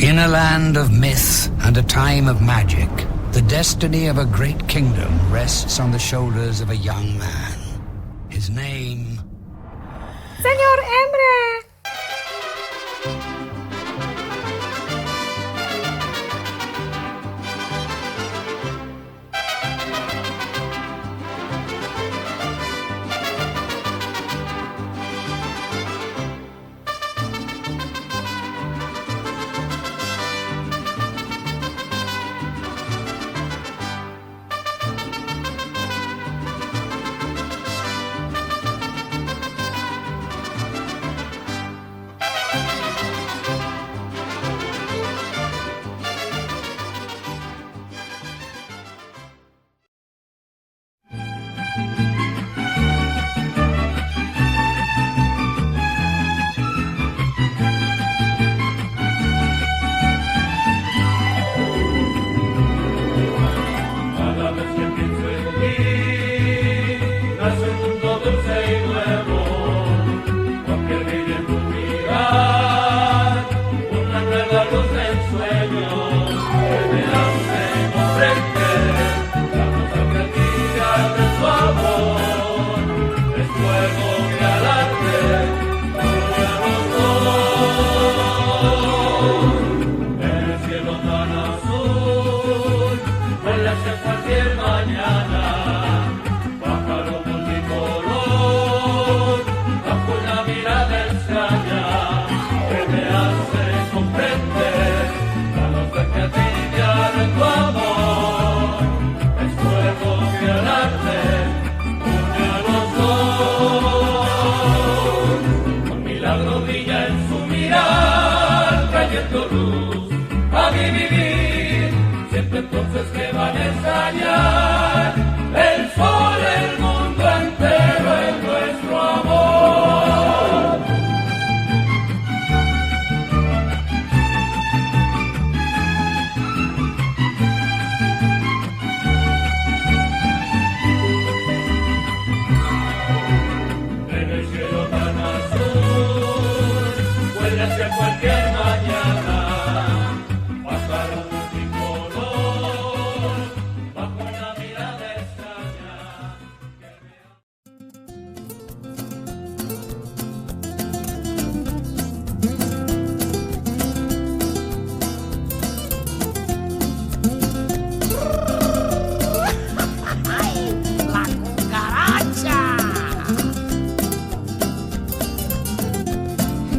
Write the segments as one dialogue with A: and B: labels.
A: In a land of myth and a time of magic, the destiny of a great kingdom rests on the shoulders of a young man. His name...
B: Señor Emre.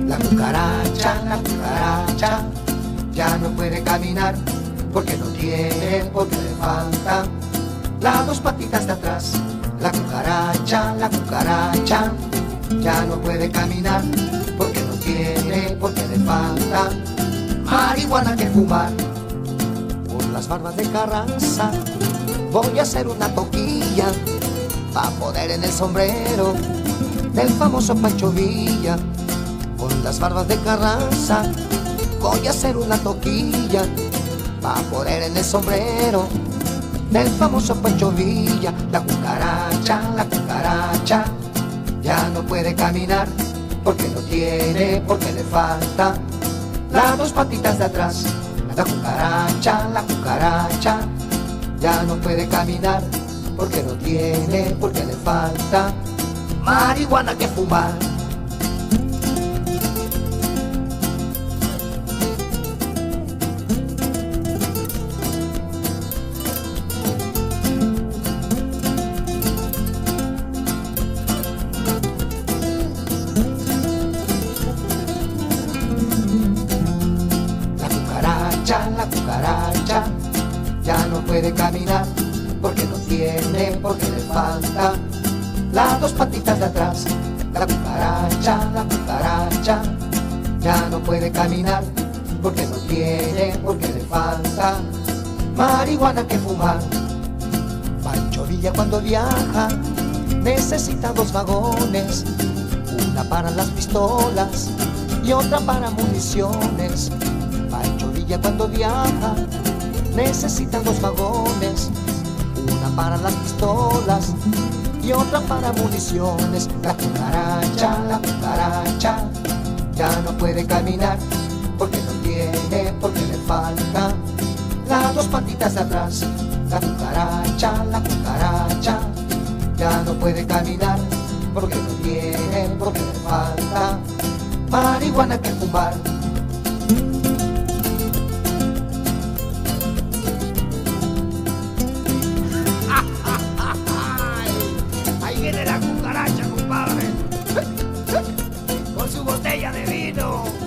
C: La cucaracha ya no puede caminar porque no tiene, porque le faltan las dos patitas de atrás. La cucaracha ya no puede caminar porque no tiene, porque le falta marihuana que fumar. Por las barbas de Carranza voy a hacer una toquilla pa' poner en el sombrero del famoso Pancho Villa. Con las barbas de Carranza voy a hacer una toquilla pa' poner en el sombrero del famoso Pancho Villa. La cucaracha ya no puede caminar porque no tiene, porque le falta las dos patitas de atrás. La cucaracha ya no puede caminar porque no tiene, porque le falta marihuana que fumar. La cucaracha ya no puede caminar porque no tiene, porque le falta las dos patitas de atrás. La cucaracha ya no puede caminar porque no tiene, porque le falta marihuana que fumar. Pancho Villa cuando viaja necesita dos vagones, una para las pistolas y otra para municiones. Pancho Villa cuando viaja necesita dos vagones, una para las pistolas y otra para municiones. La cucaracha ya no puede caminar porque no tiene, porque patitas atrás. La cucaracha, ya no puede caminar porque no tiene, porque le falta marihuana que fumar. Ahí viene la cucaracha, compadre, con su botella de vino.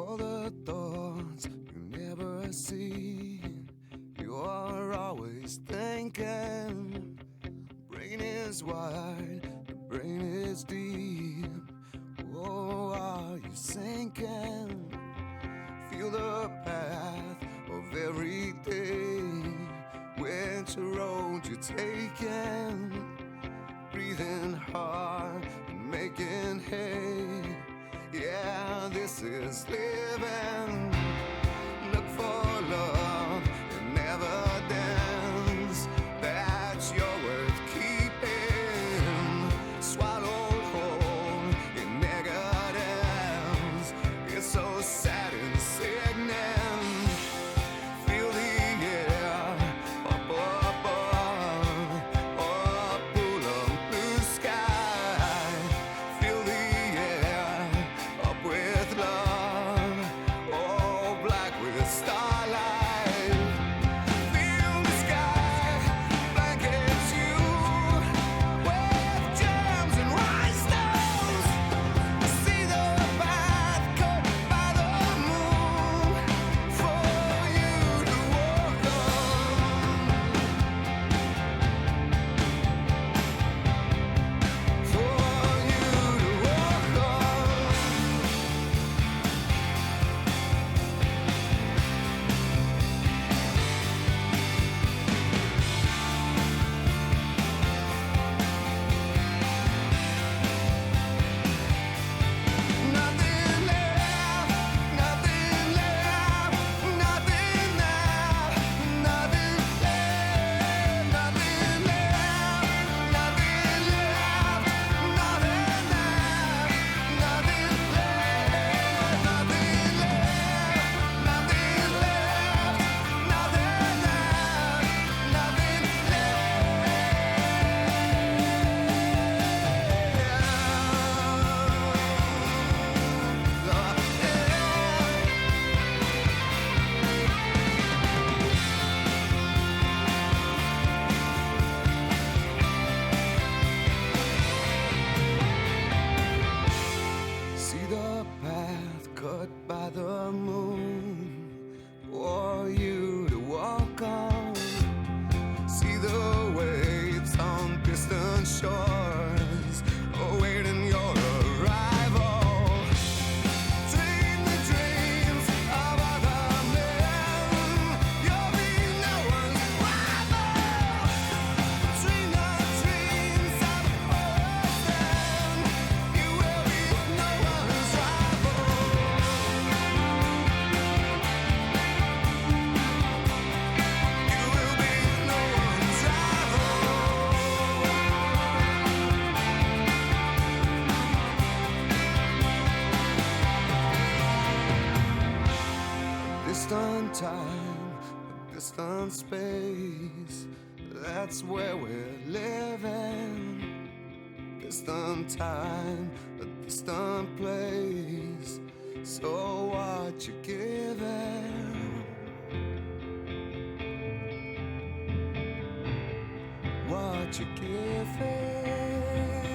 D: all the thoughts you never see. You are always thinking. Brain is wide, the brain is deep. Oh, are you sinking? Feel the path of every day. Which road you're taking? Breathing hard and making hay. Yeah, this is living. Look for love and evidence that you're worth keeping. Swallow whole in negatives. It's so sad and sickening. Feel the air up above, or pull up blue sky. Feel the air up with love, oh black with starlight. Feel the sky blankets you with gems and rhinestones. See the path cut by the moon for you to walk on. For you to walk on. Nothing left, nothing left, nothing left, nothing left, nothing left, nothing left, nothing left, nothing left, nothing left, nothing left, nothing See the path cut by the moon for you to walk on. See the waves on distant shores awaiting your arrival. Dream the dreams of other men. You'll be no one's rival. Dream the dreams of others. You will be no one's rival. You will be no one's rival. Distant time, a distant space. That's where we're living. Distant time, a distant place. So what you giving? What you giving?